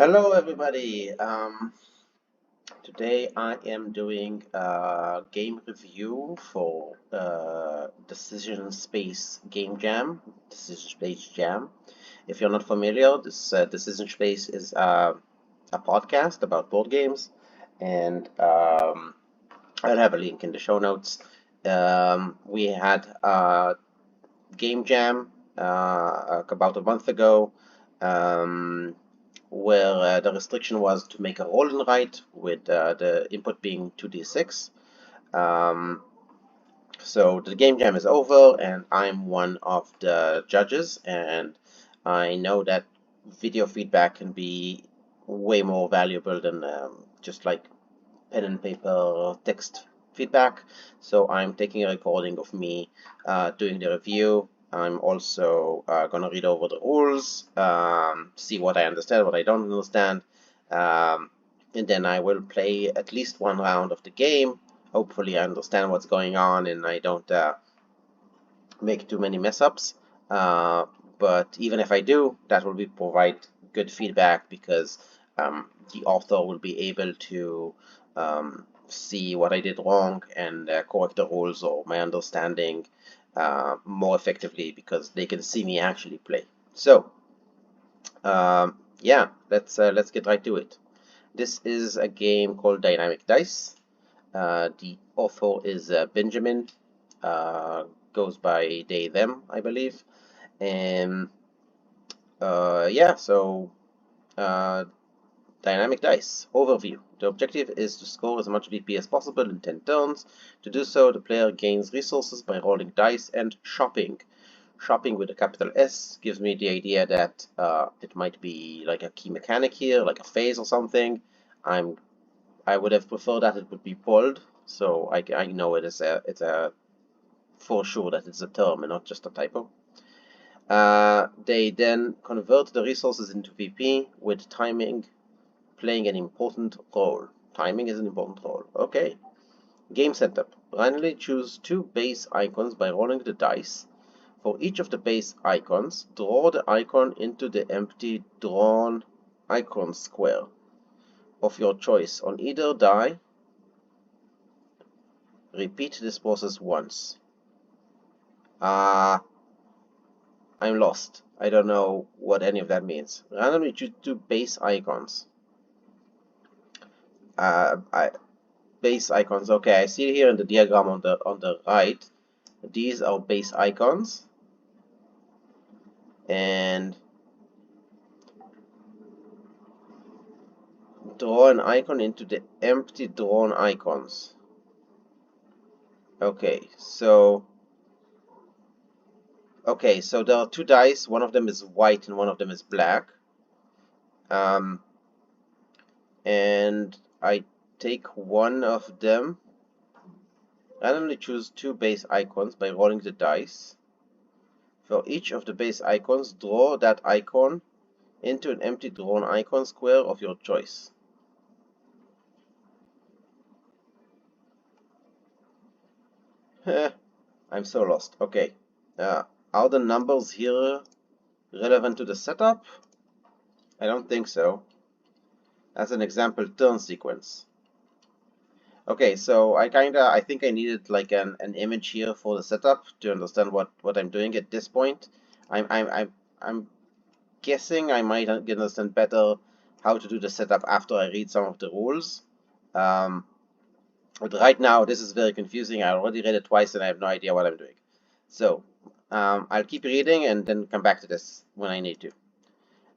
Hello, everybody. Today I am doing a game review for Decision Space Game Jam. Decision Space Jam. If you're not familiar, this Decision Space is a podcast about board games, and I'll have a link in the show notes. We had a game jam about a month ago. Um, where the restriction was to make a roll and write with the input being 2d6. Um, so the game jam is over, and I'm one of the judges, and I know that video feedback can be way more valuable than just like pen and paper text feedback. So I'm taking a recording of me doing the review. I'm also going to read over the rules, see what I understand, what I don't understand, um, and then I will play at least one round of the game. Hopefully, I understand what's going on and I don't make too many mess ups. Uh, but even if I do, that will provide good feedback because the author will be able to see what I did wrong and correct the rules or my understanding more effectively because they can see me actually play. So yeah, let's get right to it. This is a game called Dynamic Dice. The author is Benjamin. Uh, Goes by they them, I believe. And yeah, so uh, Dynamic Dice overview. The objective is to score as much VP as possible in 10 turns. To do so, the player gains resources by rolling dice and shopping. Shopping with a capital S gives me the idea that it might be like a key mechanic here, like a phase or something. I would have preferred that it would be bold, so I know it's a for sure that it's a term and not just a typo. They then convert the resources into VP with timing playing an important role. Timing is an important role. Okay. Game setup. Randomly choose two base icons by rolling the dice. For each of the base icons, draw the icon into the empty drawn icon square of your choice on either die. Repeat this process once. I'm lost. I don't know what any of that means. Randomly choose two base icons. I base icons. Okay, I see here in the diagram on the right. These are base icons, and draw an icon into the empty drawn icons. Okay, so there are two dice. One of them is white and one of them is black. And I take one of them. Randomly choose two base icons by rolling the dice. For each of the base icons, draw that icon into an empty drawn icon square of your choice. I'm so lost. Okay. Are the numbers here relevant to the setup? I don't think so. As an example, turn sequence. Okay, so I think I needed like an image here for the setup to understand what I'm doing at this point. I'm guessing I might understand better how to do the setup after I read some of the rules. But right now this is very confusing. I already read it twice and I have no idea what I'm doing. So I'll keep reading and then come back to this when I need to.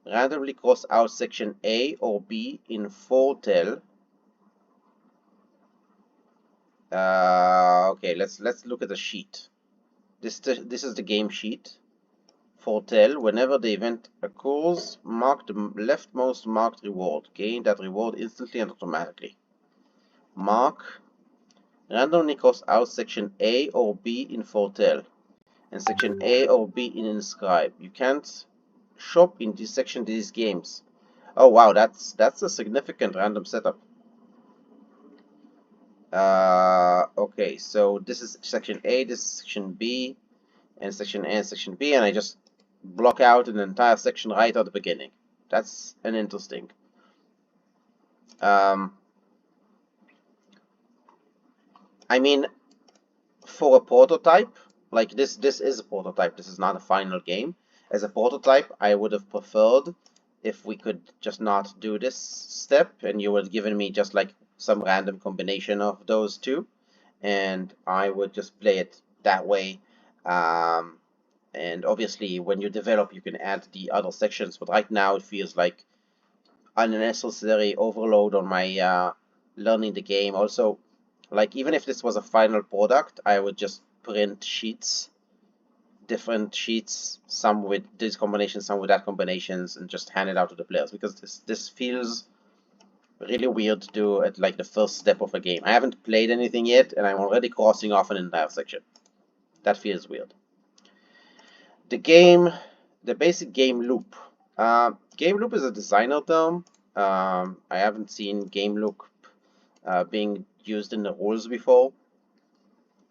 Randomly cross out section A or B in foretell. Okay, let's look at the sheet. This is the game sheet. Foretell. Whenever the event occurs, mark the leftmost marked reward. Gain that reward instantly and automatically. Mark. Randomly cross out section A or B in foretell and section A or B in inscribe. You can't shop in this section these games. Oh wow, that's a significant random setup. Okay, so this is section A, this is section B, and section A and section B, and I just block out an entire section right at the beginning. That's an interesting. I mean, for a prototype, like this is a prototype. This is not a final game. As a prototype, I would have preferred if we could just not do this step, and you would have given me just like some random combination of those two, and I would just play it that way. And obviously, when you develop, you can add the other sections. But right now, it feels like unnecessary overload on my learning the game. Also, like even if this was a final product, I would just print sheets, different sheets, some with this combination, some with that combinations, and just hand it out to the players, because this feels really weird to do at like the first step of a game. I haven't played anything yet, and I'm already crossing off an entire section. That feels weird. The basic game loop. Game loop is a designer term. I haven't seen game loop being used in the rules before,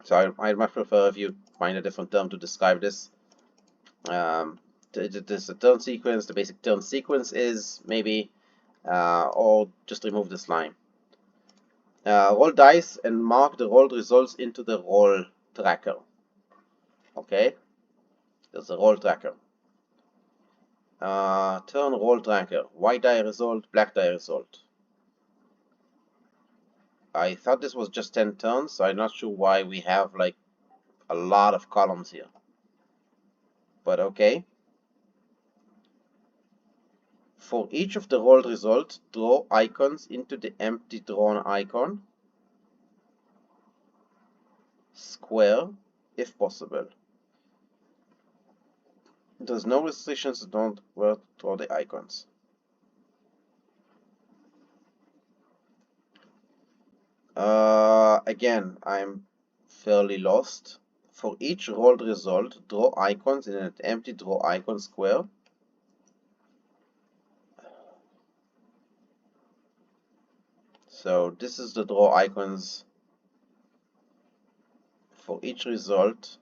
so I much prefer if you find a different term to describe this. There's a turn sequence. The basic turn sequence is maybe, or just remove this line. Roll dice and mark the rolled results into the roll tracker. Okay, there's a roll tracker. Turn roll tracker. White die result, black die result. I thought this was just 10 turns, so I'm not sure why we have like a lot of columns here. But okay. For each of the rolled results, draw icons into the empty drawn icon. Square, if possible. There's no restrictions to don't where to draw the icons. Again, I'm fairly lost. For each rolled result, draw icons in an empty draw icon square. So this is the draw icons for each result.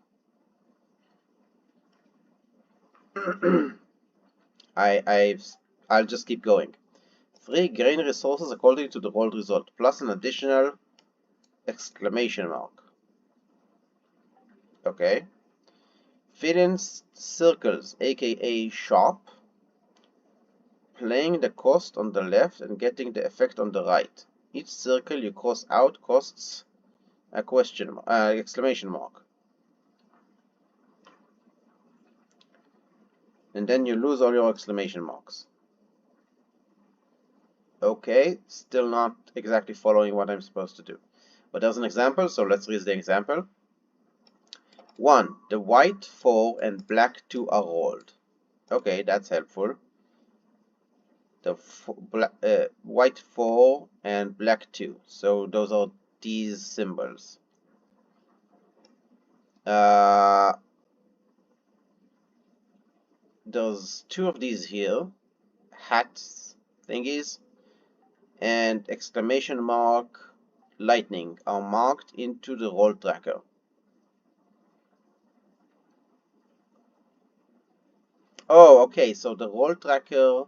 I'll just keep going. 3 grain resources according to the rolled result, plus an additional exclamation mark. Okay. Fill in circles, aka shop, playing the cost on the left and getting the effect on the right. Each circle you cross out costs a exclamation mark. And then you lose all your exclamation marks. Okay, still not exactly following what I'm supposed to do. But there's an example, so let's read the example. 1. The white 4 and black 2 are rolled. Okay, that's helpful. The white 4 and black 2. So those are these symbols. There's 2 of these here. Hats thingies. And exclamation mark lightning are marked into the roll tracker. Oh, okay, so the roll tracker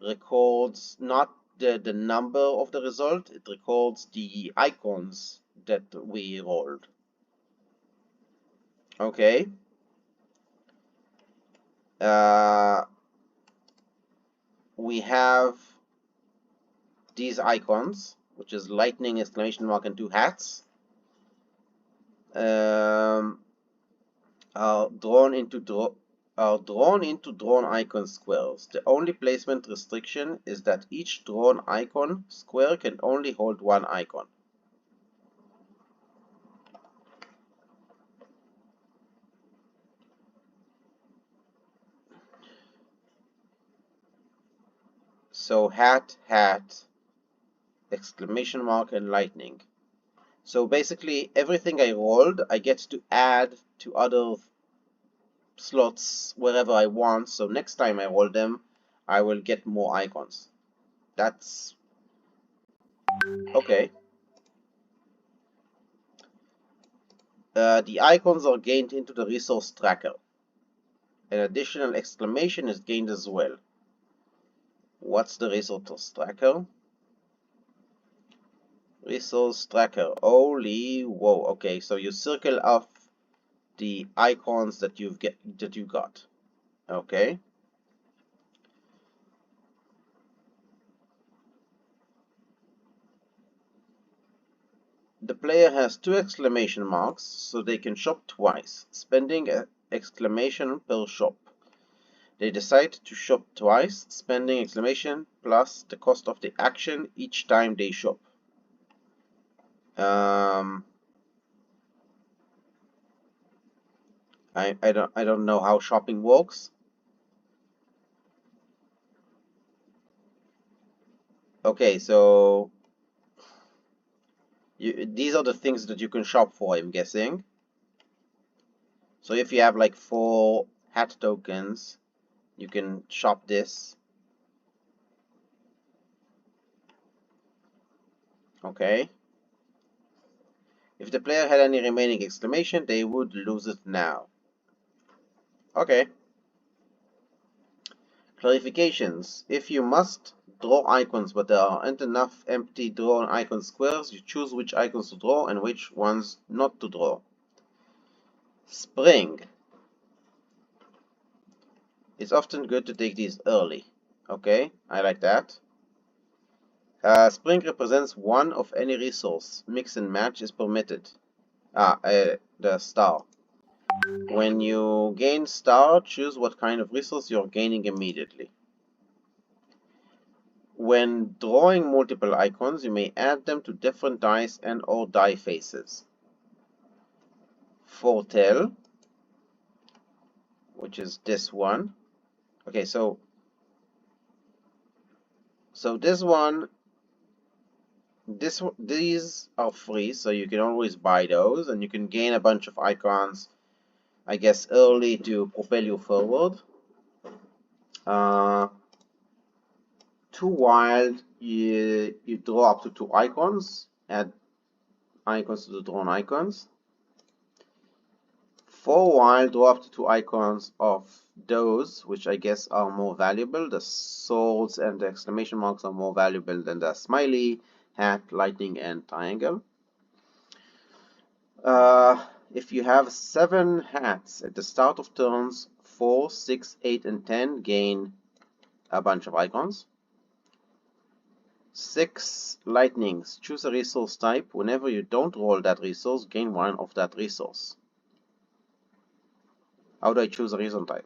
records not the number of the result, it records the icons that we rolled. Okay. We have these icons, which is lightning, exclamation mark, and 2 hats, are drawn into drawn icon squares. The only placement restriction is that each drawn icon square can only hold 1 icon. So hat, exclamation mark, and lightning. So basically everything I rolled, I get to add to other slots wherever I want, so next time I roll them, I will get more icons. That's okay. The icons are gained into the resource tracker. An additional exclamation is gained as well. What's the resource tracker? Resource tracker. Holy whoa. Okay, so you circle off the icons that you got. Okay. The player has 2 exclamation marks, so they can shop twice, spending an exclamation per shop. They decide to shop twice, spending exclamation plus the cost of the action each time they shop. I don't know how shopping works. Okay, so these are the things that you can shop for, I'm guessing. So if you have like 4 hat tokens, you can shop this. Okay. If the player had any remaining exclamation, they would lose it now. Okay. Clarifications. If you must draw icons but there aren't enough empty drawn icon squares, you choose which icons to draw and which ones not to draw. Spring. It's often good to take these early. Okay, I like that. Spring represents one of any resource. Mix and match is permitted. The star. When you gain star, choose what kind of resource you're gaining immediately. When drawing multiple icons, you may add them to different dice and or die faces. Foretell, which is this one. Okay, so this one, these are free, so you can always buy those, and you can gain a bunch of icons, I guess, early to propel you forward. Too wild, you draw up to 2 icons, add icons to the drawn icons. 4 wild, draw up to 2 icons of those, which I guess are more valuable. The swords and the exclamation marks are more valuable than the smiley, hat, lightning, and triangle. If you have 7 hats at the start of turns 4, 6, 8, and 10, gain a bunch of icons. 6 lightnings. Choose a resource type. Whenever you don't roll that resource, gain 1 of that resource. How do I choose a resource type?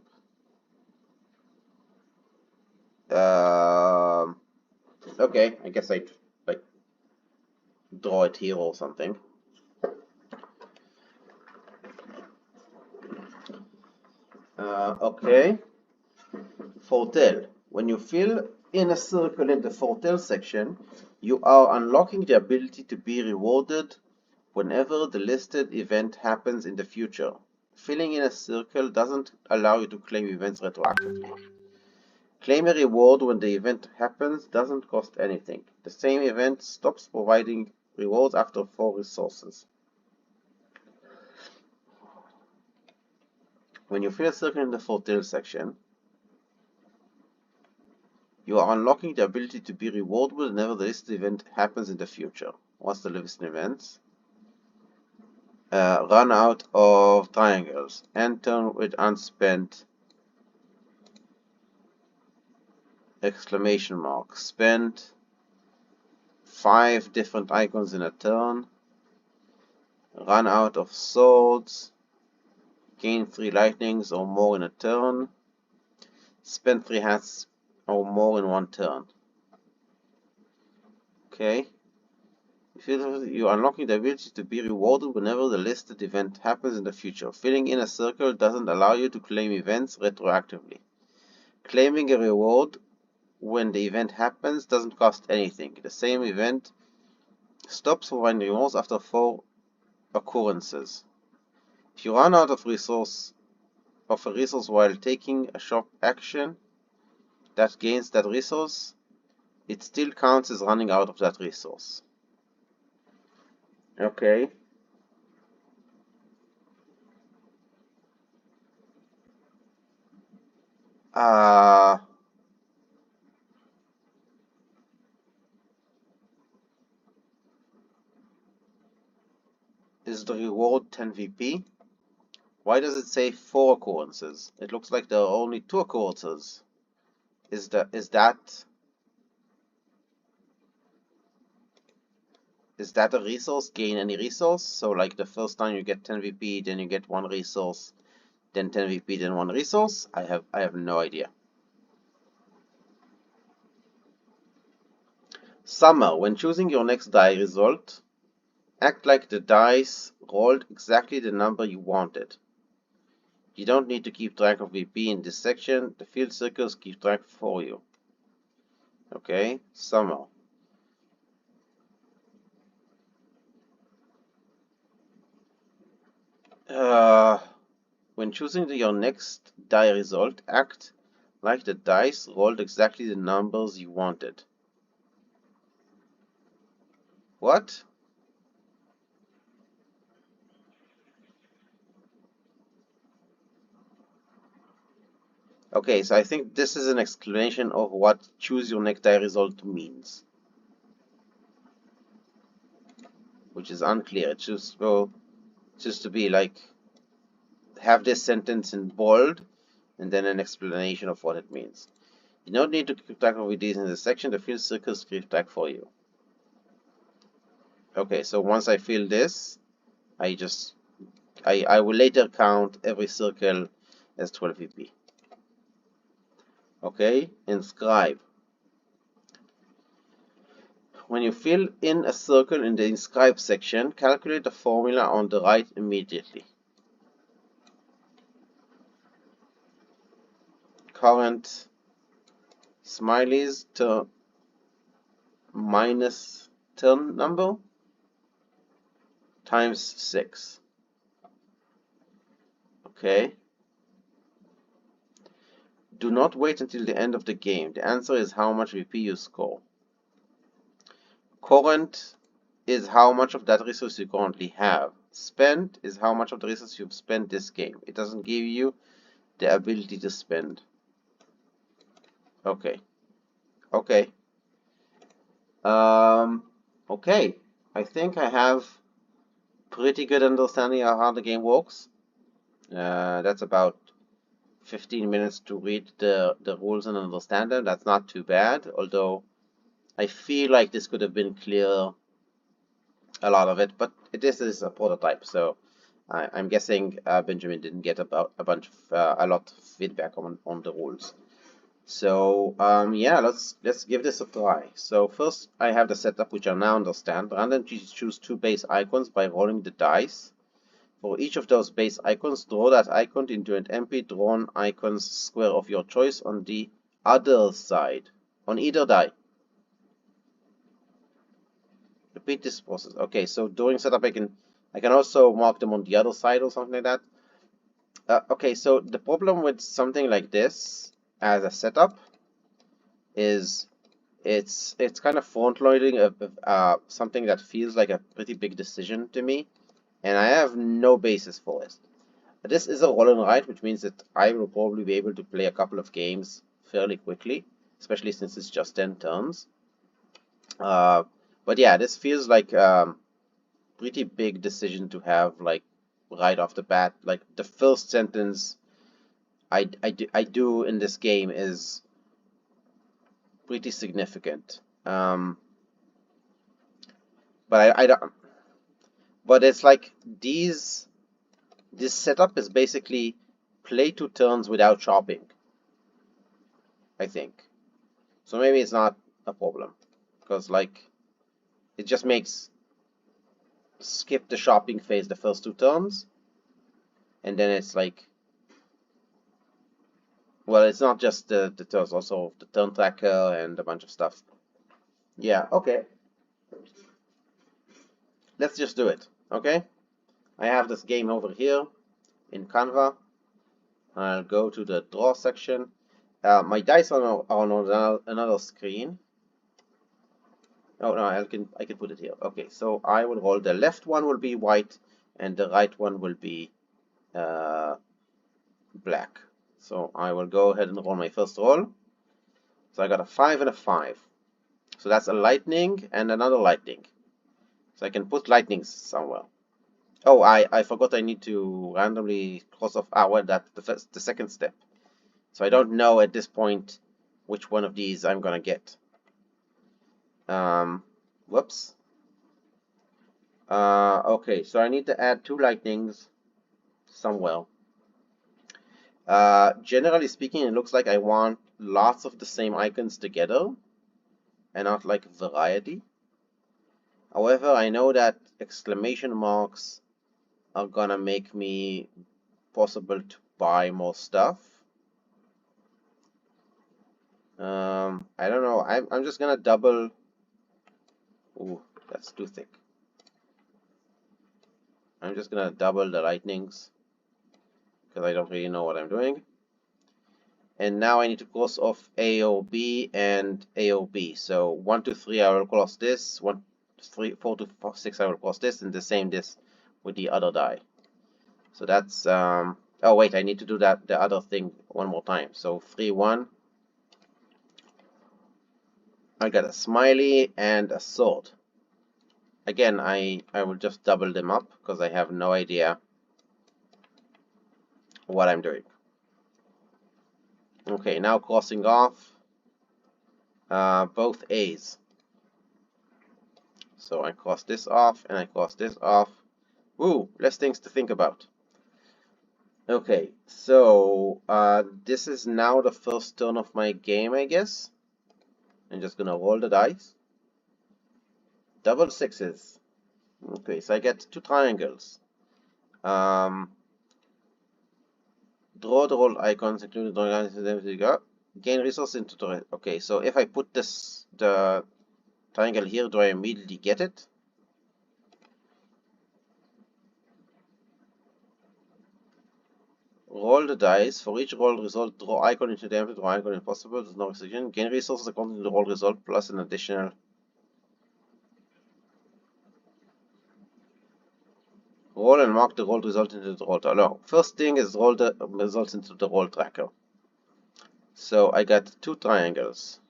Okay, I guess I'd like draw it here or something. Okay. Foretell. When you fill in a circle in the foretell section, you are unlocking the ability to be rewarded whenever the listed event happens in the future. Filling in a circle doesn't allow you to claim events retroactively. Claim a reward when the event happens doesn't cost anything. The same event stops providing rewards after 4 resources. When you fill a circle in the foretell section, you are unlocking the ability to be rewarded whenever the listed event happens in the future. What's the listed events? Run out of triangles. End turn with unspent exclamation mark. Spend 5 different icons in a turn. Run out of swords. Gain 3 lightnings or more in a turn. Spend 3 hats or more in 1 turn. Okay. You are unlocking the ability to be rewarded whenever the listed event happens in the future. Filling in a circle doesn't allow you to claim events retroactively. Claiming a reward when the event happens doesn't cost anything. The same event stops providing rewards after 4 occurrences. If you run out of a resource while taking a shop action that gains that resource, it still counts as running out of that resource. Okay. Is the reward 10 VP? Why does it say 4 occurrences? It looks like there are only 2 occurrences. Is that a resource? Gain any resource? So like the first time you get 10 VP, then you get 1 resource, then 10 VP, then 1 resource? I have no idea. Summer. When choosing your next die result, act like the dice rolled exactly the number you wanted. You don't need to keep track of VP in this section. The field circles keep track for you. Okay, summer. When choosing your next die result, act like the dice rolled exactly the numbers you wanted. What? Okay, so I think this is an explanation of what choose your next die result means, which is unclear. It's just to be like, have this sentence in bold and then an explanation of what it means. You don't need to keep track of these in this section. The field circles keep track for you. Okay, so once I fill this, I will later count every circle as 12 VP. Okay, inscribe. When you fill in a circle in the inscribe section, calculate the formula on the right immediately. Current Smiley's to minus turn number times 6. Okay. Do not wait until the end of the game. The answer is how much VP you score. Current is how much of that resource you currently have. Spend is how much of the resource you've spent this game. It doesn't give you the ability to spend. Okay. Okay. Okay. I think I have pretty good understanding of how the game works. That's about 15 minutes to read the rules and understand them. That's not too bad, although I feel like this could have been clear, a lot of it, but this is a prototype, so I'm guessing Benjamin didn't get about a lot of feedback on the rules. So yeah, let's give this a try. So first I have the setup, which I now understand. Randomly choose 2 base icons by rolling the dice. For each of those base icons, draw that icon into an empty drawn icons square of your choice on the other side, on either die. Repeat this process. Okay, so during setup I can also mark them on the other side or something like that. Okay, so the problem with something like this as a setup is it's kind of front-loading something that feels like a pretty big decision to me, and I have no basis for it. This is a roll and write, which means that I will probably be able to play a couple of games fairly quickly, especially since it's just 10 turns. But yeah, this feels like pretty big decision to have, like, right off the bat. Like, the first sentence I do in this game is pretty significant. But I don't. But it's like this setup is basically play 2 turns without shopping, I think. So maybe it's not a problem, because like it just makes skip the shopping phase the first 2 turns, and then it's like, well, it's not just the turns, also the turn tracker and a bunch of stuff. Yeah, okay. Let's just do it, okay? I have this game over here in Canva. I'll go to the draw section. My dice are on another screen. Oh no, I can put it here. Okay, so I will roll. The left one will be white, and the right one will be black. So I will go ahead and roll my first roll. So I got a 5 and a 5. So that's a lightning and another lightning. So I can put lightnings somewhere. Oh, I forgot I need to randomly cross off. Ah, well, that's the second step. So I don't know at this point which one of these I'm gonna get. Whoops. Okay, so I need to add two lightnings somewhere. Generally speaking, it looks like I want lots of the same icons together and not like variety. However, I know that exclamation marks are gonna make me possible to buy more stuff. I don't know. I'm just gonna double. Ooh, that's too thick. I'm just gonna double the lightnings because I don't really know what I'm doing. And now I need to cross off AOB and AOB. So 1, 2, 3, I will cross this. 1, 3, 4 to 4, 6, I will cross this, and the same this with the other die. So that's oh wait, I need to do that the other thing one more time. So 3, 1. I got a smiley and a sword. Again, I will just double them up because I have no idea what I'm doing. Okay, now crossing off both A's. So I cross this off and I cross this off. Woo, less things to think about. Okay, so this is now the first turn of my game, I guess. I'm just gonna roll the dice. Double sixes. Okay, so I get two triangles. Um, draw the rolled icons, including drawing icons. Gain resources into the. Okay, so if I put the triangle here, do I immediately get it? Roll the dice. For each rolled result, draw icon into the empty, draw icon impossible. There's no restriction. Gain resources according to the roll result plus an additional. Roll and mark the roll result into the roll tracker. No, first thing is roll the results into the roll tracker. So I got two triangles.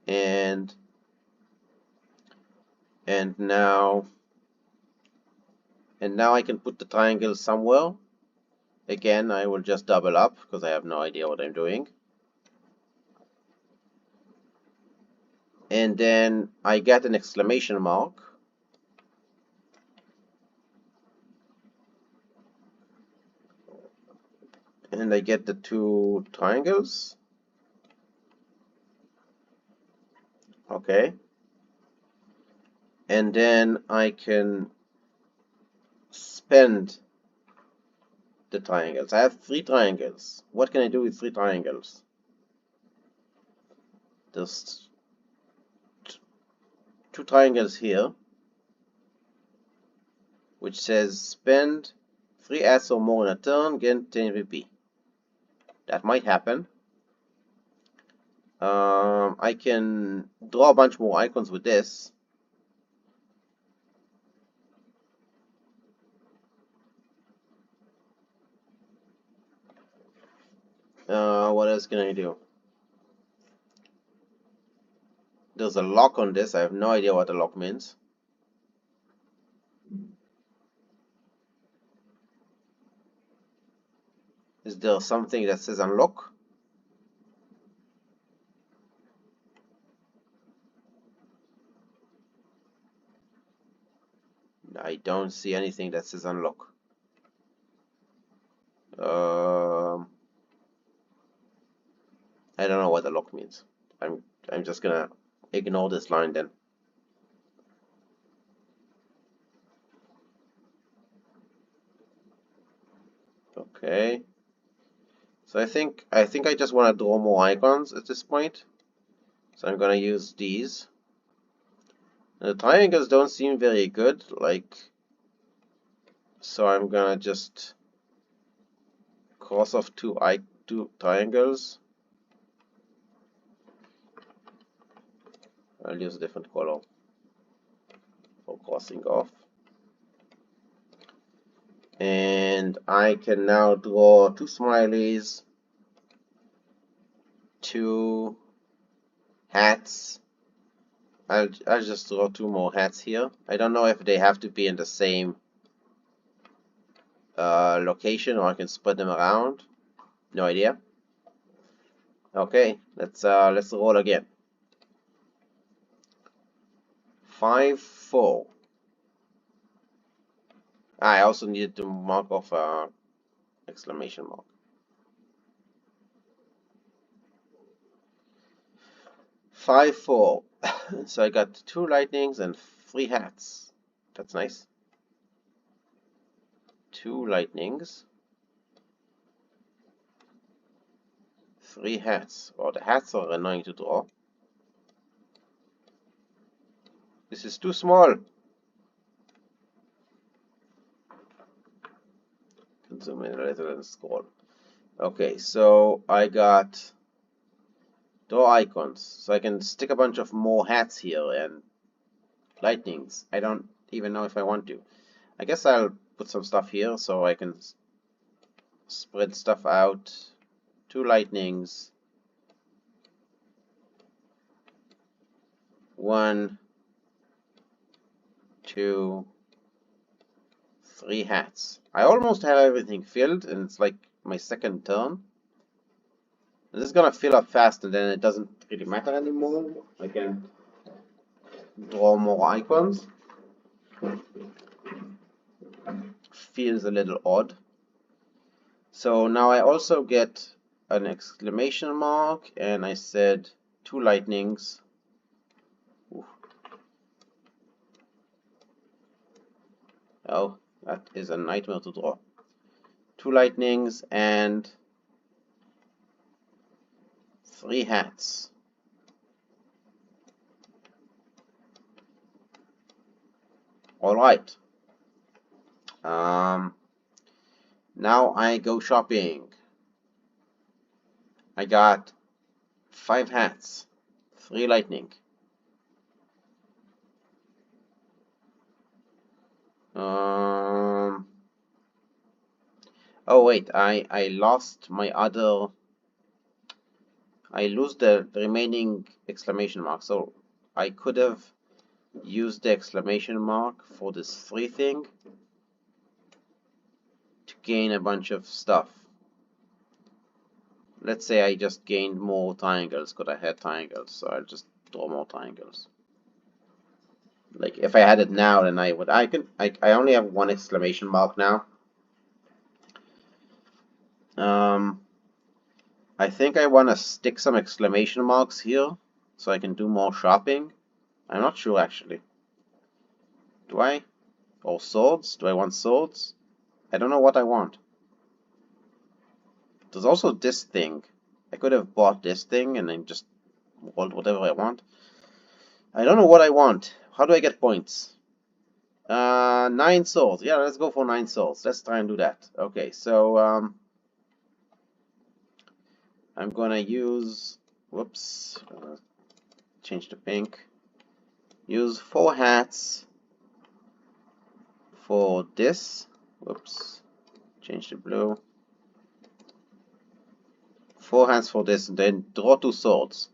And now I can put the triangle somewhere. Again, I will just double up because I have no idea what I'm doing. And then I get an exclamation mark. And I get the two triangles. Okay. And then I can spend the triangles. I have three triangles. What can I do with three triangles? There's two triangles here, which says spend 3 S or more in a turn, get 10 VP. That might happen. I can draw a bunch more icons with this. What else can I do? There's a lock on this. I have no idea what the lock means. Is there something that says unlock? I don't see anything that says unlock. I don't know what the lock means. I'm just gonna ignore this line then. Okay. So I think I just want to draw more icons at this point. So I'm gonna use these. The triangles don't seem very good, like, so I'm gonna just cross off two triangles. I'll use a different color for crossing off. And I can now draw two smileys, two hats, I'll just draw 2 more hats here. I don't know if they have to be in the same location, or I can spread them around. No idea. Okay, let's roll again. 5, 4. I also needed to mark off exclamation mark. 5, 4. So I got 2 lightnings and 3 hats. That's nice. 2 lightnings, 3 hats. Oh, the hats are annoying to draw. This is too small. Can zoom in a little and scroll. Okay, so I got draw icons. So I can stick a bunch of more hats here and lightnings. I don't even know if I want to. I guess I'll put some stuff here so I can spread stuff out. 2 lightnings. 1, 2, 3 hats. I almost have everything filled, and it's like my second turn. And this is gonna fill up fast, and then it doesn't really matter anymore. I can draw more icons. Feels a little odd. So now I also get an exclamation mark, and I said 2 lightnings. Oof. Oh, that is a nightmare to draw. 2 lightnings and 3 hats. All right. Now I go shopping. I got 5 hats, 3 lightning. Oh wait, I lost my other. I lose the remaining exclamation mark, so I could have used the exclamation mark for this 3 thing to gain a bunch of stuff. Let's say I just gained more triangles because I had triangles, so I'll just draw more triangles. Like if I had it now, then I would. I only have 1 exclamation mark now. I think I want to stick some exclamation marks here so I can do more shopping. I'm not sure actually. Do I? Or swords? Do I want swords? I don't know what I want. There's also this thing. I could have bought this thing and then just rolled whatever I want. I don't know what I want. How do I get points? 9 swords. Yeah, let's go for 9 swords. Let's try and do that. Okay, so I'm gonna use. Whoops. Change to pink. Use 4 hats for this. Whoops. Change to blue. 4 hats for this, and then draw 2 swords.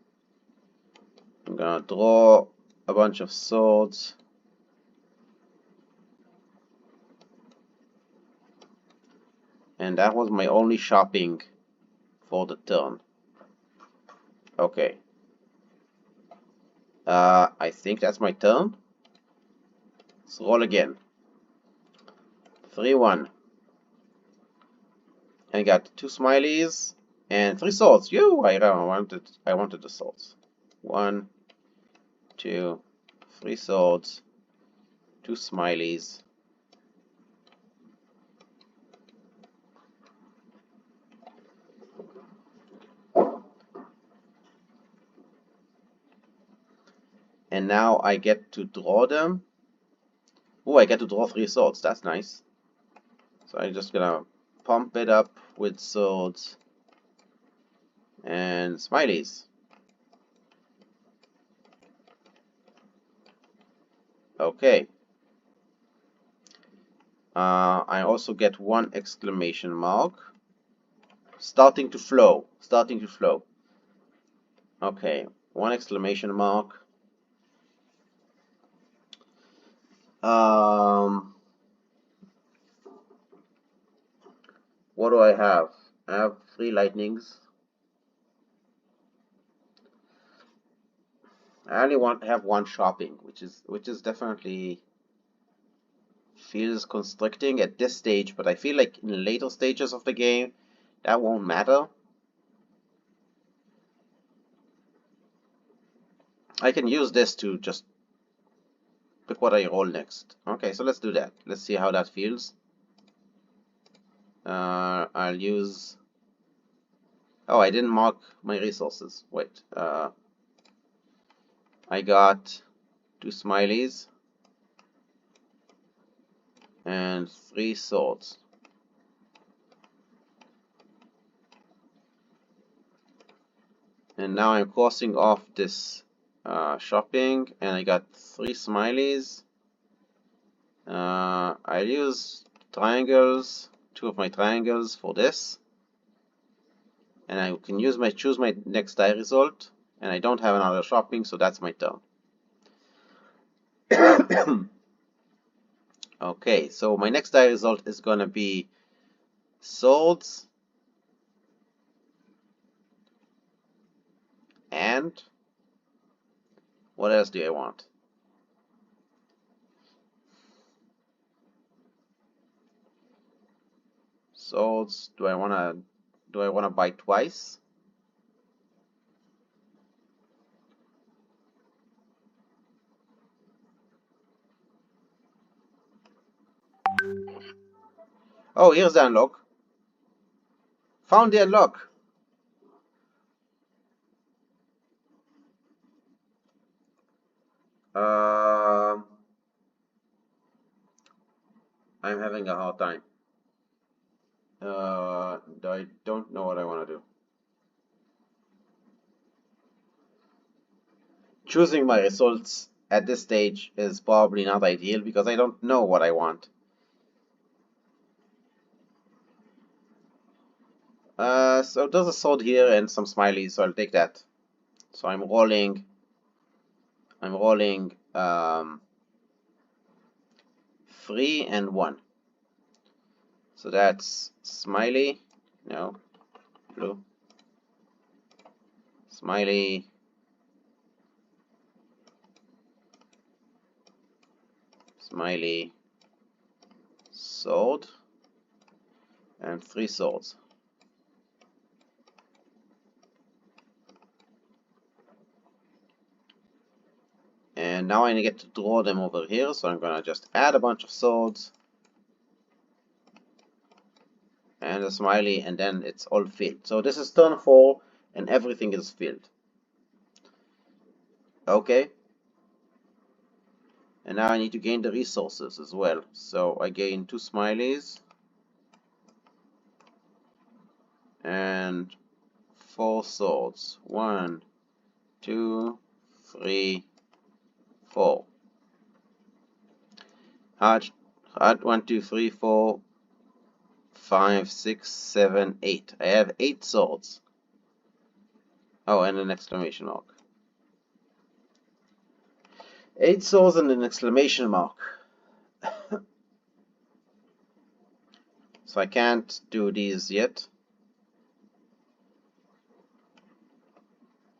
I'm gonna draw a bunch of swords. And that was my only shopping for the turn. Okay. I think that's my turn. Let's roll again. 3, 1. And I got 2 smileys and 3 swords. Yo, I wanted the swords. 1, 2, 3 swords, 2 smileys. And now I get to draw them. Oh, I get to draw 3 swords. That's nice. So I'm just gonna pump it up with swords and smileys. Okay. I also get 1 exclamation mark. Starting to flow. Starting to flow. Okay. 1 exclamation mark. What do I have? I have 3 lightnings. I only want to have 1 shopping, which is definitely feels constricting at this stage, but I feel like in later stages of the game that won't matter. I can use this to just pick what I roll next. Okay, so let's do that. Let's see how that feels. I'll use... Oh, I didn't mark my resources. Wait. I got 2 smileys and 3 swords. And now I'm crossing off this shopping, and I got 3 smileys. I'll use triangles, 2 of my triangles for this. And I can choose my next die result, and I don't have another shopping, so that's my turn. Okay, so my next die result is gonna be swords and what else do I want? Swords. Do I wanna buy twice? Oh, here's the unlock. Found the unlock. I'm having a hard time. I don't know what I want to do. Choosing my results at this stage is probably not ideal because I don't know what I want. So there's a sword here and some smileys, so I'll take that. So I'm rolling 3 and 1. So that's smiley, no, blue, smiley, smiley, sword, and 3 swords. And now I get to draw them over here, so I'm gonna just add a bunch of swords and a smiley, and then it's all filled. So this is turn 4 and everything is filled. Okay. And now I need to gain the resources as well. So I gain 2 smileys and 4 swords. 1, 2, 3, 4. Hard 1, 2, 3, 4, 5, 6, 7, 8. I have 8 swords. Oh, and an exclamation mark. 8 swords and an exclamation mark. So I can't do these yet.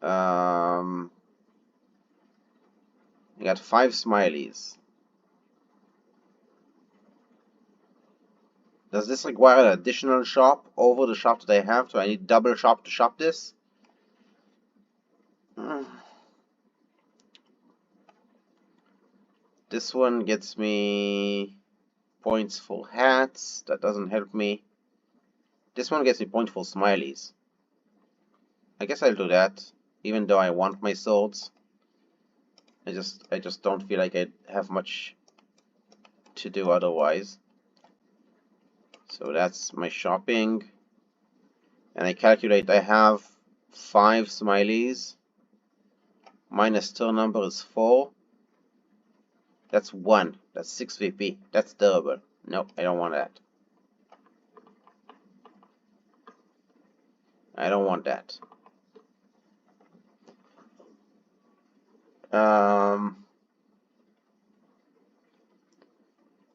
I got 5 smileys. Does this require an additional shop over the shop that I have? So I need double shop to shop this? This one gets me points for hats. That doesn't help me. This one gets me points for smileys. I guess I'll do that, even though I want my swords. I just don't feel like I have much to do otherwise. So that's my shopping. And I calculate I have 5 smileys. Minus turn number is 4. That's 1. That's 6 VP. That's terrible. No, I don't want that. I don't want that.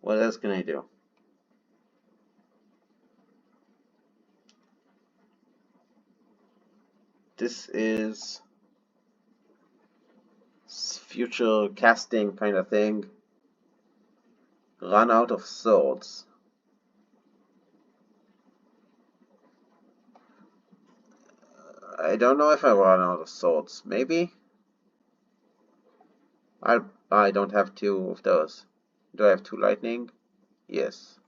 What else can I do? This is future casting kind of thing. Run out of swords. I don't know if I run out of swords. Maybe? I don't have two of those. Do I have two lightning? Yes.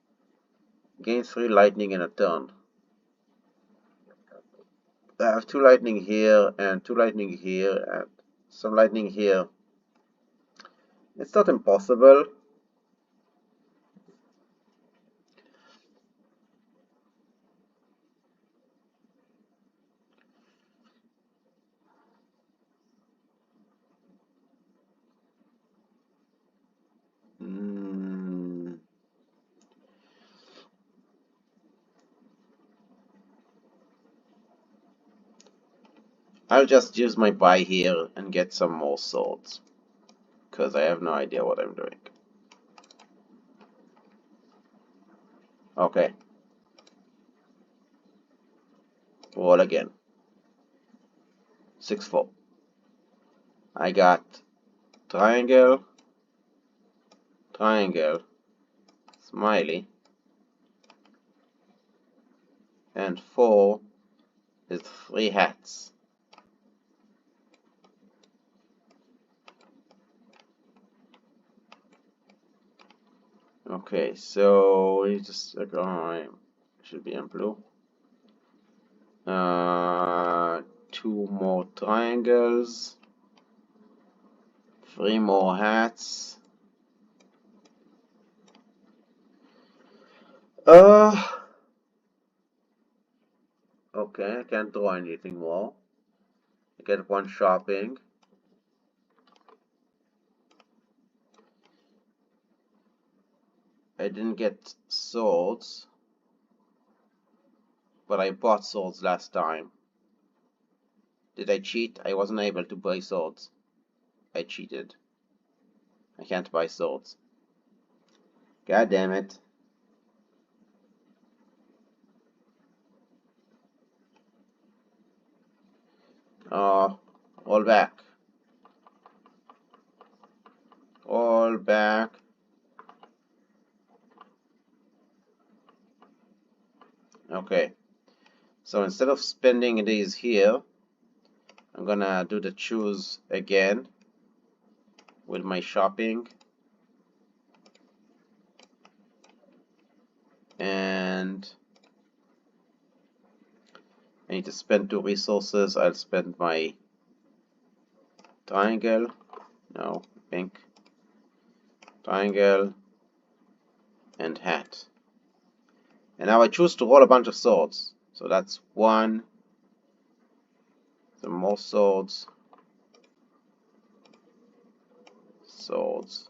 Gain 3 lightning in a turn. I have 2 lightning here and 2 lightning here and some lightning here. It's not impossible. I'll just use my buy here and get some more swords, because I have no idea what I'm doing. Okay. Roll again. 6-4. I got triangle, triangle, smiley, and 4 is 3 hats. Okay, so we just I should be in blue. 2 more triangles, 3 more hats. Okay, I can't draw anything more. I get 1 shopping. I didn't get swords, but I bought swords last time. Did I cheat? I wasn't able to buy swords. I cheated. I can't buy swords. God damn it. All back. All back. Okay. So instead of spending these here, I'm gonna do the choose again with my shopping. And I need to spend 2 resources. I'll spend my triangle. No, pink. Triangle. And hat. And now I choose to roll a bunch of swords. So that's 1. Some more swords. Swords.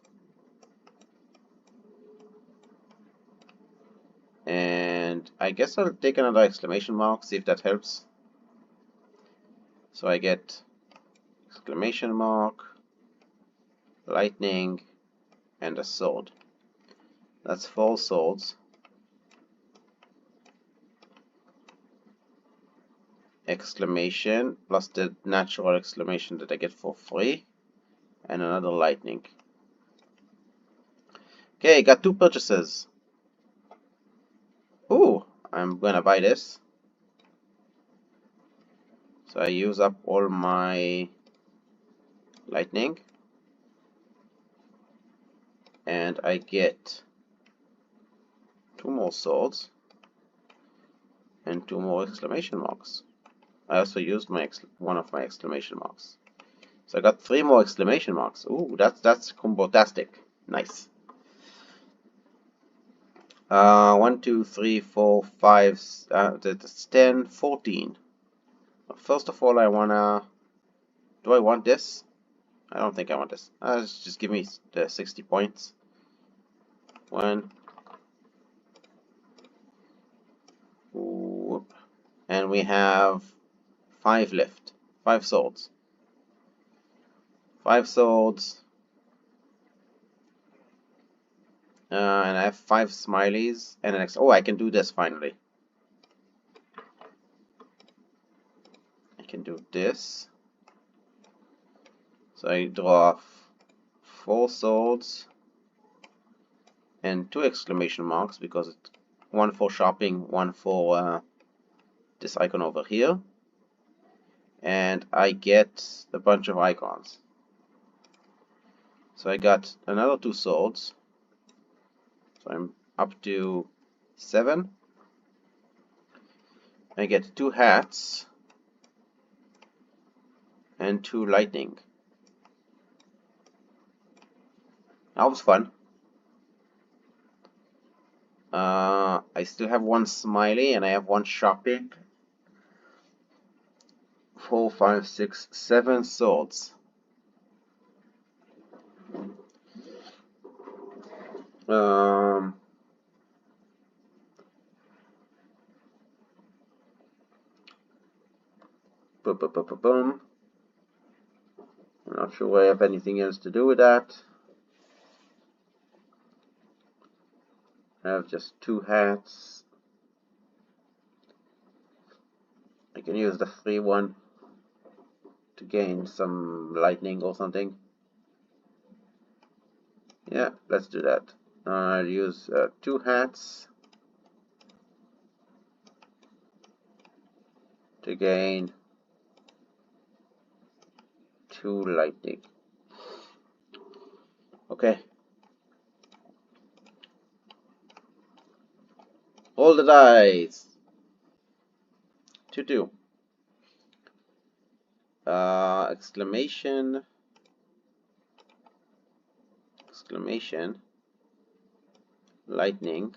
And I guess I'll take another exclamation mark, see if that helps. So I get exclamation mark, lightning, and a sword. That's 4 swords. Exclamation plus the natural exclamation that I get for free, and another lightning. Okay, got 2 purchases. Ooh, I'm gonna buy this. So I use up all my lightning, and I get 2 more swords and 2 more exclamation marks. I also used one of my exclamation marks. So I got 3 more exclamation marks. Ooh, that's combo-tastic. Nice. 1, 2, 3, 4, 5, that's 10, 14. First of all, do I want this? I don't think I want this. Just give me the 60 points. 1. Whoop. And we have 5 left. 5 swords. 5 swords. And I have 5 smileys and an oh, I can do this finally. I can do this. So I draw 4 swords and 2 exclamation marks because it's one for shopping, one for this icon over here. And I get a bunch of icons. So I got another 2 swords. So I'm up to 7. I get 2 hats and 2 lightning. That was fun. I still have 1 smiley and I have 1 shopping. 4, 5, 6, 7 swords. Um, boom. I'm not sure I have anything else to do with that. I have just 2 hats. I can use the free one to gain some lightning or something. Yeah, let's do that. I'll use 2 hats to gain 2 lightning. Okay. Roll the dice. 2. Exclamation. Lightning.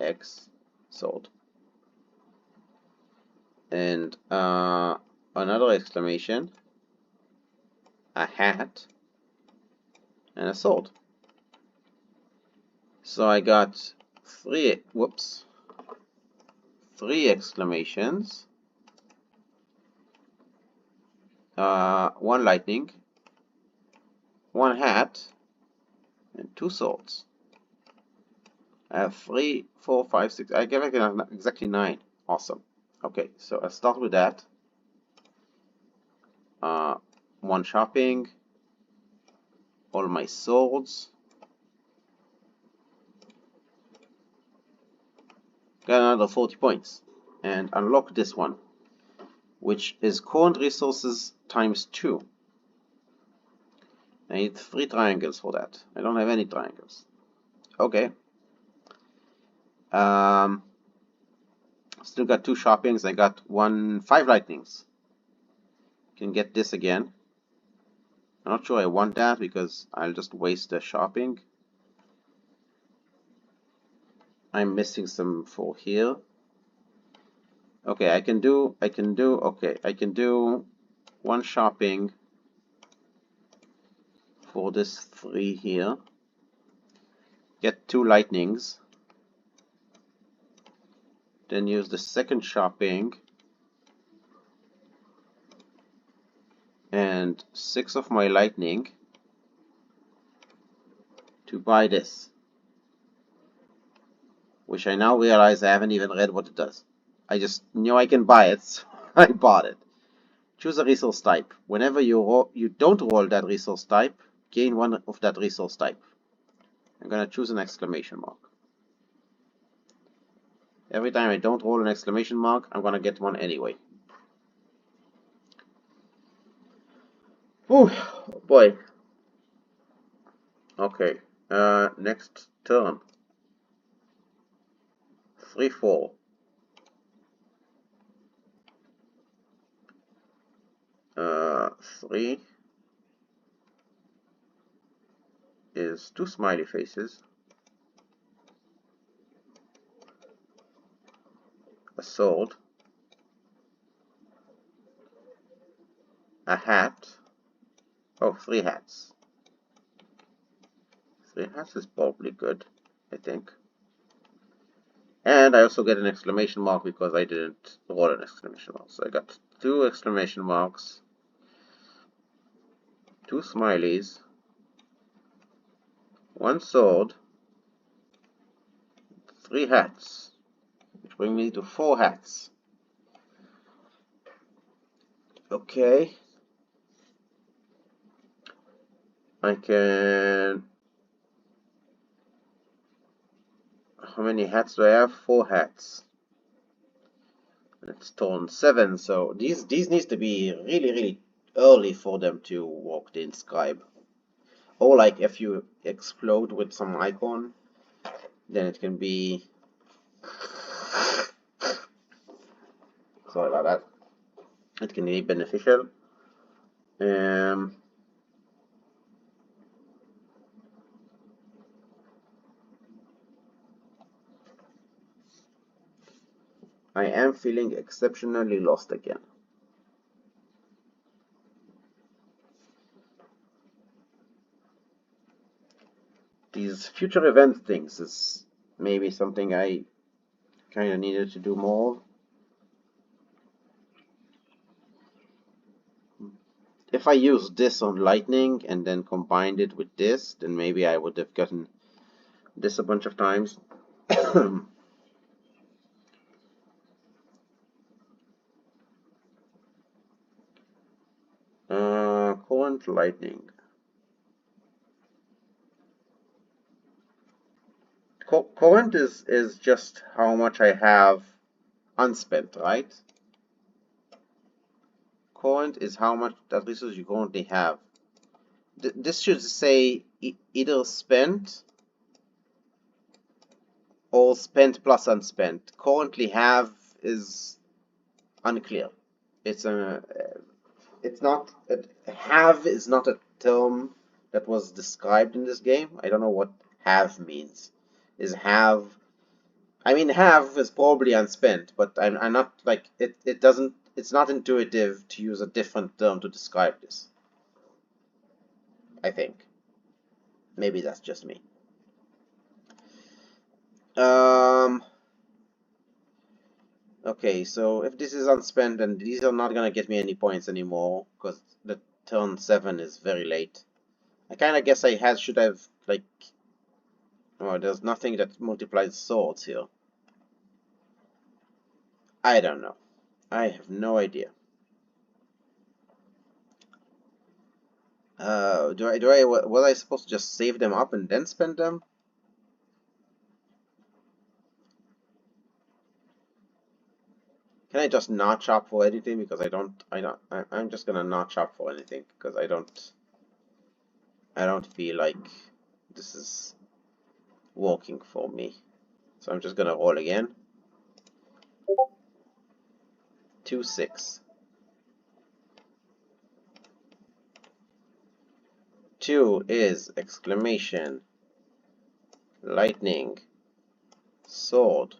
X. Sword. And another exclamation. A hat. And a sword. So I got 3 exclamations, 1 lightning, 1 hat, and 2 swords. I have 3, 4, 5, 6. I get exactly 9. Awesome. Okay, so I'll start with that. 1 shopping, all my swords. Got another 40 points. And unlock this one, which is current resources times 2. I need 3 triangles for that. I don't have any triangles. Okay. Still got 2 shoppings. I got 5 lightnings. Can get this again. I'm not sure I want that because I'll just waste the shopping. I'm missing some for here. Okay, I can do 1 shopping for this 3 here. Get 2 lightnings. Then use the second shopping and 6 of my lightning to buy this, which I now realize I haven't even read what it does. I just knew I can buy it, so I bought it. Choose a resource type. Whenever you don't roll that resource type, gain 1 of that resource type. I'm gonna choose an exclamation mark. Every time I don't roll an exclamation mark, I'm gonna get 1 anyway. Whew, boy. Okay, next turn. 3, 4. Three is 2 smiley faces, a sword, a hat. Oh, 3 hats. 3 hats is probably good, I think. And I also get an exclamation mark because I didn't roll an exclamation mark. So I got 2 exclamation marks, 2 smileys, 1 sword, 3 hats, which bring me to 4 hats. Okay. I can... How many hats do I have? 4 hats. It's turn 7, so these needs to be really early for them to work the inscribe. Or like if you explode with some icon, then it can be... Sorry about that. It can be beneficial. I am feeling exceptionally lost again. These future event things is maybe something I kind of needed to do more. If I used this on lightning and then combined it with this, then maybe I would have gotten this a bunch of times. Current lightning. Current is just how much I have unspent, right? Current is how much resources you currently have. This should say either spent or spent plus unspent. Currently have is unclear. It's not have is not a term that was described in this game. I don't know what have means. Is have... I mean, have is probably unspent, but I'm not like it doesn't... It's not intuitive to use a different term to describe this. I think. Maybe that's just me. Okay, so if this is unspent, then these are not gonna get me any points anymore, because the turn 7 is very late. I kinda guess I should have, like... Well, there's nothing that multiplies swords here. I don't know. I have no idea. Was I supposed to just save them up and then spend them? Can I just not shop for anything? Because I'm just gonna not shop for anything because I don't feel like this is working for me. So I'm just gonna roll again. 2, 6. 2 is exclamation, lightning, sword,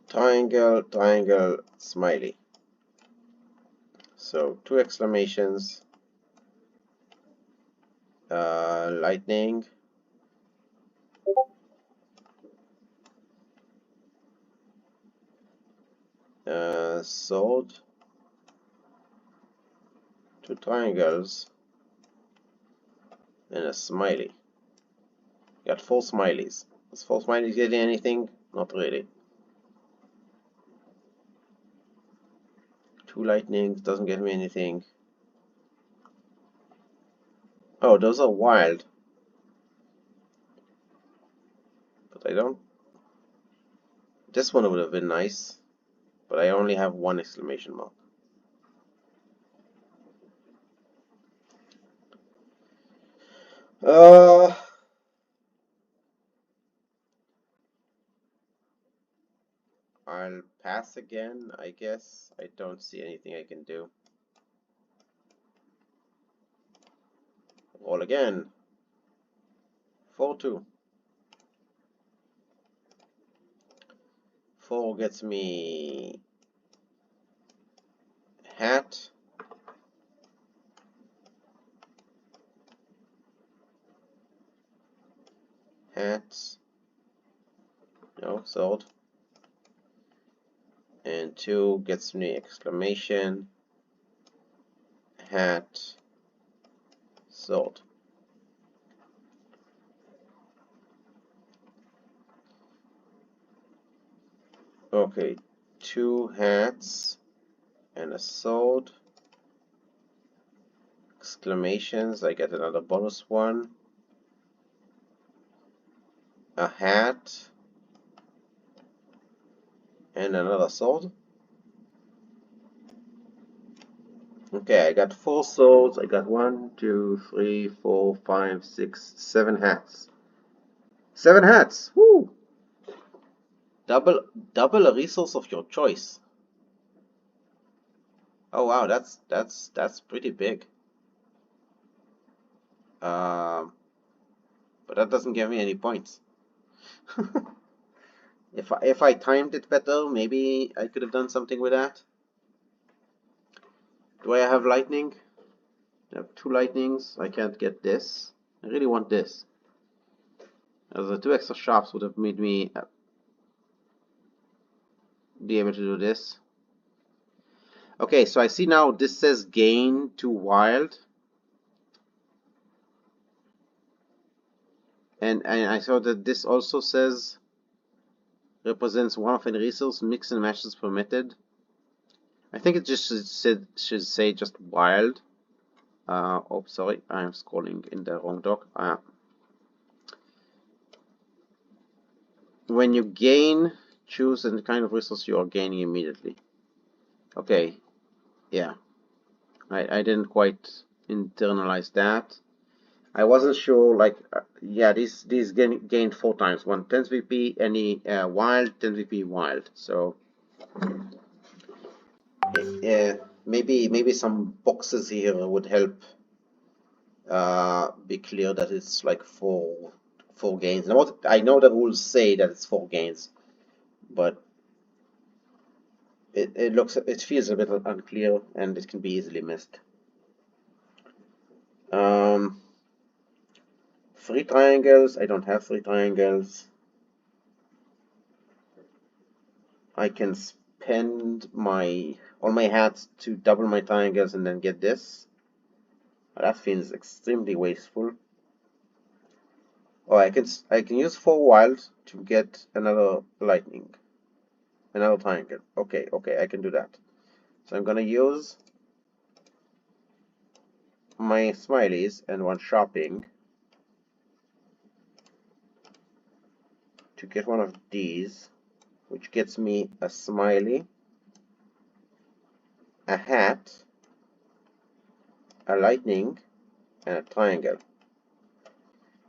triangle, triangle, smiley. So 2 exclamations, lightning, sword, 2 triangles, and a smiley. Got 4 smileys. Is 4 smileys getting anything? Not really. 2 lightnings doesn't get me anything. Oh, those are wild. But I don't... This one would have been nice. But I only have 1 exclamation mark. I'll pass again, I guess. I don't see anything I can do. Roll again. 4, 2. 4 gets me hat. Hats. No, sword. And 2 gets me exclamation, hat, sword. Okay, 2 hats and a sword. Exclamations, I get another bonus one. A hat and another sword. Okay, I got 4 swords. I got 1, 2, 3, 4, 5, 6, 7 hats. 7 hats! Woo! Double a resource of your choice. Oh wow, that's pretty big. But that doesn't give me any points. If I timed it better, maybe I could have done something with that. Do I have lightning? I have 2 lightnings. I can't get this. I really want this. As the 2 extra shops would have made me be able to do this. Okay, so I see now this says gain to wild. And I saw that this also says represents one of any resource, mix and matches permitted. I think it just should say just wild. Oh, sorry, I'm scrolling in the wrong doc. When you gain, choose the kind of resource you are gaining immediately. Okay, yeah. I didn't quite internalize that. I wasn't sure, like, yeah, these gained 4 times. One 10 VP, any wild, 10 VP wild. So, maybe some boxes here would help be clear that it's like 4 gains. Now, I know the rules say that it's 4 gains, but it feels a bit unclear and it can be easily missed. 3 triangles. I don't have 3 triangles. I can spend all my hats to double my triangles and then get this. That feels extremely wasteful. Oh, I can use 4 wild to get another lightning, another triangle. Okay, I can do that. So I'm gonna use my smileys and 1 shopping to get one of these, which gets me a smiley, a hat, a lightning, and a triangle.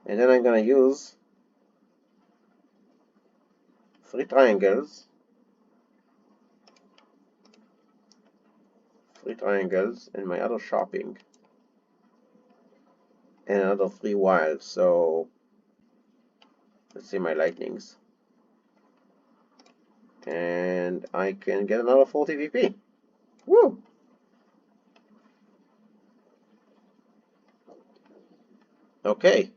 And then I'm gonna use 3 triangles, 3 triangles in my other shopping, and another 3 wild. So let's see my lightnings, and I can get another 40 VP. Woo! Okay,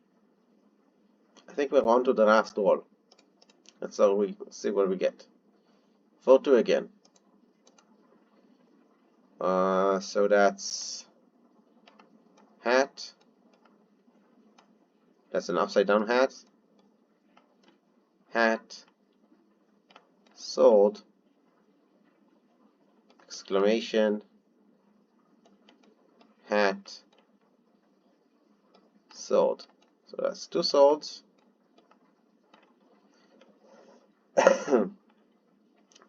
I think we're on to the last roll. Let's see what we get. 4-2 again. So that's hat. That's an upside down hat. Hat. Sword. Exclamation. Hat. Sword. So that's 2 swords.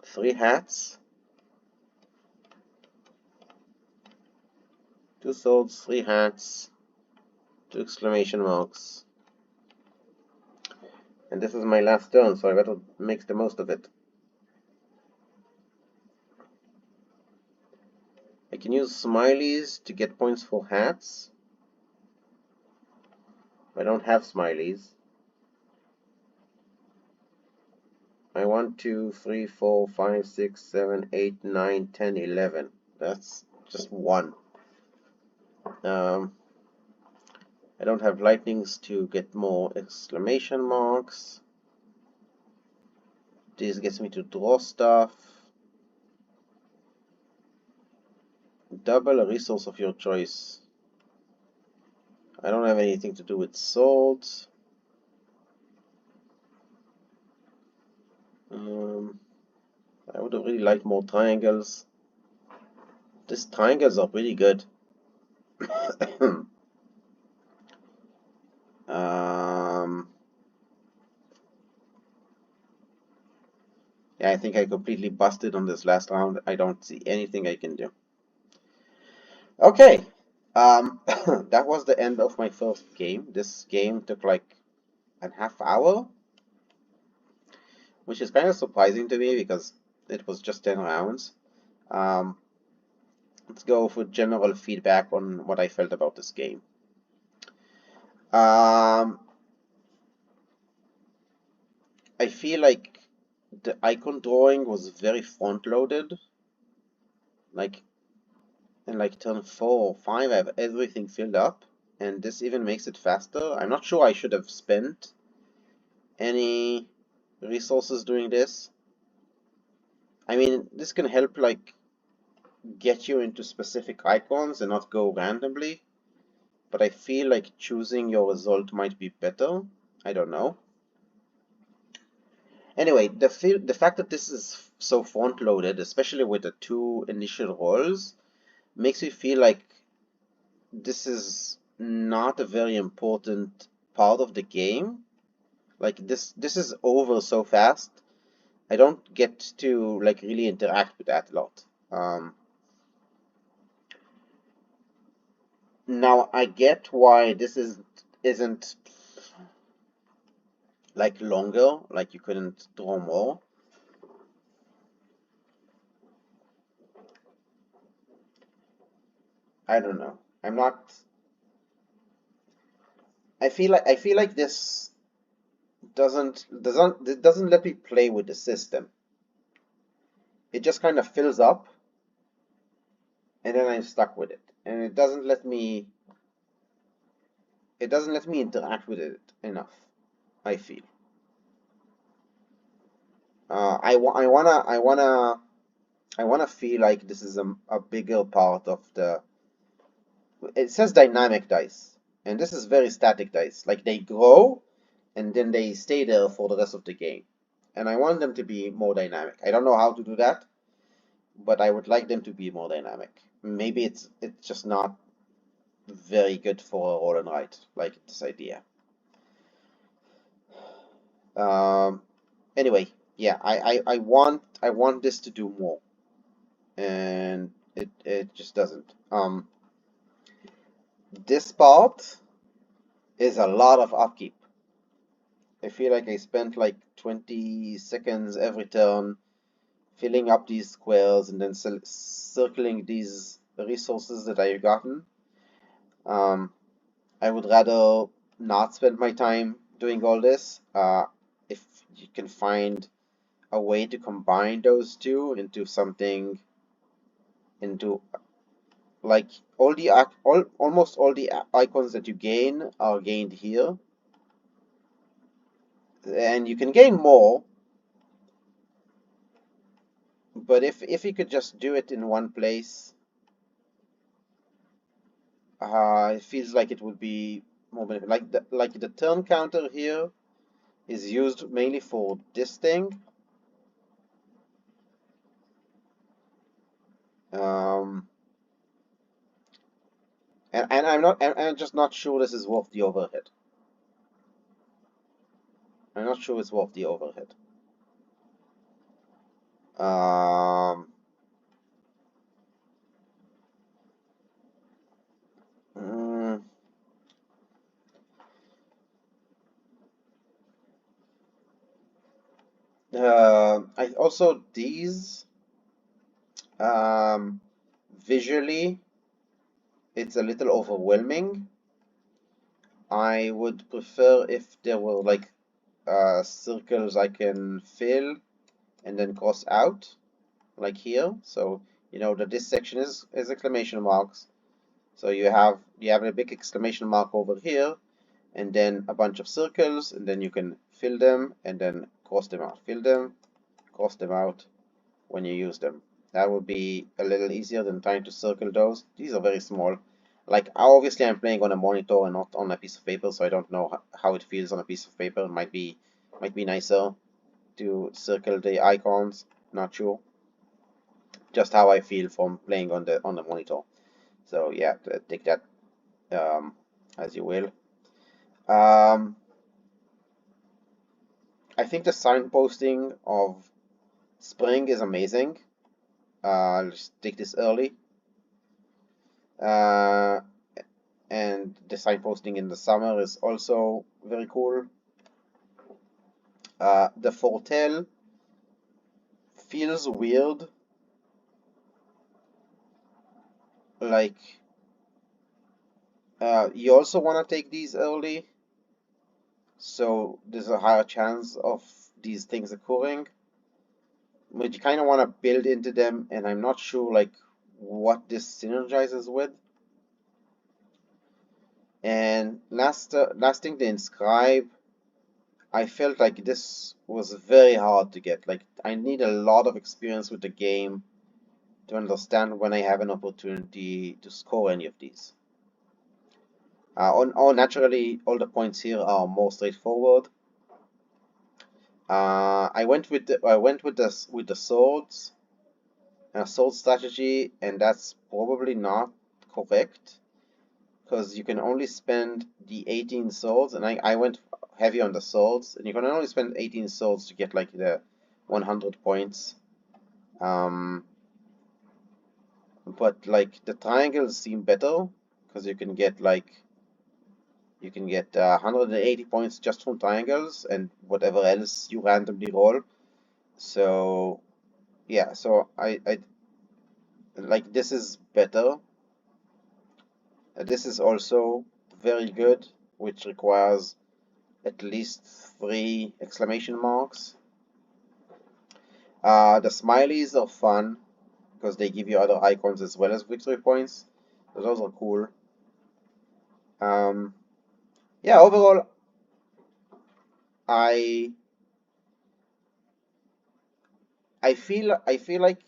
3 hats. 2 swords, 3 hats, 2 exclamation marks. And this is my last turn, so I better make the most of it. I can use smileys to get points for hats. I don't have smileys. I 1, 2, 3, 4, 5, 6, 7, 8, 9, 10, 11. That's just 1. I don't have lightnings to get more exclamation marks. This gets me to draw stuff. Double a resource of your choice. I don't have anything to do with swords. I would have really liked more triangles. These triangles are pretty good. Yeah, I think I completely busted on this last round. I don't see anything I can do. Okay, that was the end of my first game. This game took like a half hour, which is kind of surprising to me because it was just 10 rounds. Um, let's go for general feedback on what I felt about this game. I feel like the icon drawing was very front-loaded. Like in like turn 4 or 5, I have everything filled up, and this even makes it faster. I'm not sure I should have spent any resources doing this. I mean, this can help like get you into specific icons and not go randomly, but I feel like choosing your result might be better. I don't know. Anyway, the fact that this is so front loaded, especially with the 2 initial rolls, makes me feel like this is not a very important part of the game. Like this is over so fast. I don't get to like really interact with that a lot. Now I get why this isn't like longer, like you couldn't draw more. I don't know. I'm not. I feel like this it doesn't let me play with the system. It just kind of fills up, and then I'm stuck with it, and it doesn't let me interact with it enough. I feel. I wanna feel like this is a bigger part of the. It says dynamic dice, and this is very static dice. Like they grow, and then they stay there for the rest of the game. And I want them to be more dynamic. I don't know how to do that, but I would like them to be more dynamic. Maybe it's just not very good for a roll and write, like this idea. Um, anyway, yeah, I want this to do more, and it just doesn't. This part is a lot of upkeep. I feel like I spent like 20 seconds every turn filling up these squares and then circling these resources that I've gotten. I would rather not spend my time doing all this. If you can find a way to combine those two into something, into like almost all the icons that you gain are gained here, and you can gain more. But if you could just do it in one place, it feels like it would be more benefit. Like the turn counter here is used mainly for this thing. Um, and I'm just not sure this is worth the overhead. I'm not sure it's worth the overhead. Um, mm, I also these um, visually it's a little overwhelming. I would prefer if there were like circles I can fill and then cross out, like here. So you know that this section is exclamation marks. So you have a big exclamation mark over here, and then a bunch of circles, and then you can fill them and then cross them out. Fill them, cross them out when you use them. That would be a little easier than trying to circle those. These are very small. Like obviously I'm playing on a monitor and not on a piece of paper, so I don't know how it feels on a piece of paper. It might be nicer to circle the icons. Not sure. Just how I feel from playing on the monitor. So yeah, take that um, as you will. Um, I think the signposting of spring is amazing. I'll just take this early. Uh, and the signposting in the summer is also very cool. The foretell feels weird, like you also want to take these early, so there's a higher chance of these things occurring, but you kind of want to build into them, and I'm not sure like what this synergizes with. And last thing, the inscribe, I felt like this was very hard to get. Like I need a lot of experience with the game to understand when I have an opportunity to score any of these. Naturally, all the points here are more straightforward. I went with the swords, sword strategy, and that's probably not correct because you can only spend the 18 swords, and I went heavy on the swords, and you can only spend 18 swords to get like the 100 points. But like the triangles seem better because you can get 180 points just from triangles and whatever else you randomly roll. So yeah, so I like this is better. This is also very good, which requires at least 3 exclamation marks. The smileys are fun because they give you other icons as well as victory points. So those are cool. Yeah, overall, I I feel like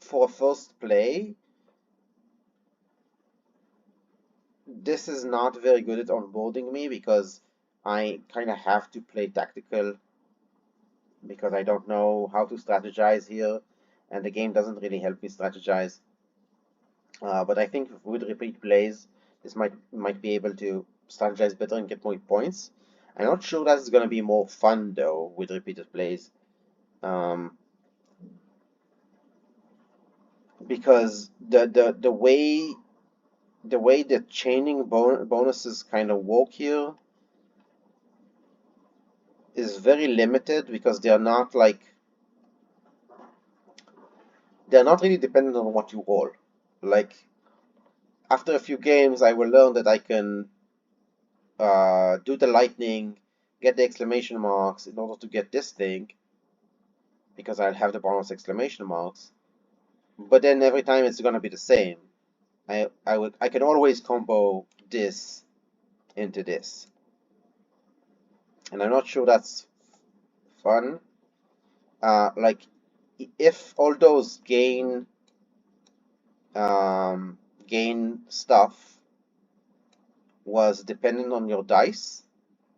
for a first play, this is not very good at onboarding me because I kind of have to play tactical because I don't know how to strategize here, and the game doesn't really help me strategize. But I think with repeat plays, this might be able to strategize better and get more points. I'm not sure that's going to be more fun though with repeated plays, um, because the way the chaining bonuses kind of work here is very limited because they're not really dependent on what you roll. Like after a few games, I will learn that I can do the lightning, get the exclamation marks in order to get this thing because I'll have the bonus exclamation marks. But then every time it's gonna be the same. I can always combo this into this, and I'm not sure that's fun. Like if all those gain stuff was dependent on your dice,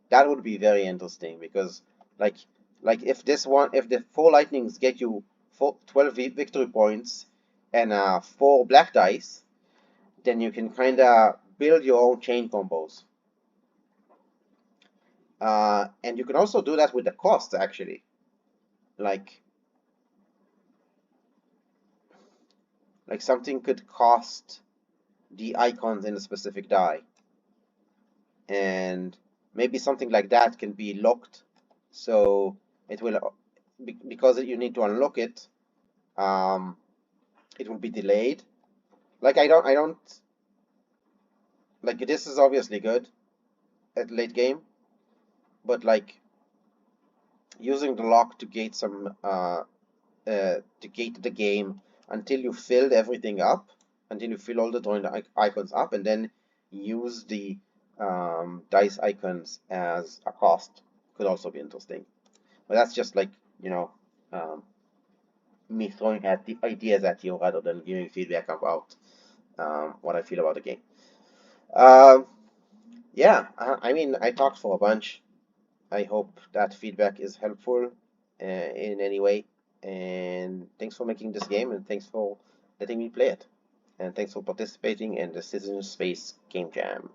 that would be very interesting because like if the 4 lightnings get you 12 victory points and 4 black dice, then you can kind of build your own chain combos. And you can also do that with the cost actually. Like something could cost the icons in a specific die, and maybe something like that can be locked, so it will because you need to unlock it. Um, it will be delayed. Like I don't like this is obviously good at late game, but like using the lock to gate to gate the game until you filled everything up, until you fill all the drawing icons up, and then use the dice icons as a cost could also be interesting. But that's just like um, me throwing at the ideas at you rather than giving feedback about what I feel about the game. Um, yeah, I mean, I talked for a bunch. I hope that feedback is helpful in any way. And thanks for making this game, and thanks for letting me play it. And thanks for participating in the Citizen Space Game Jam.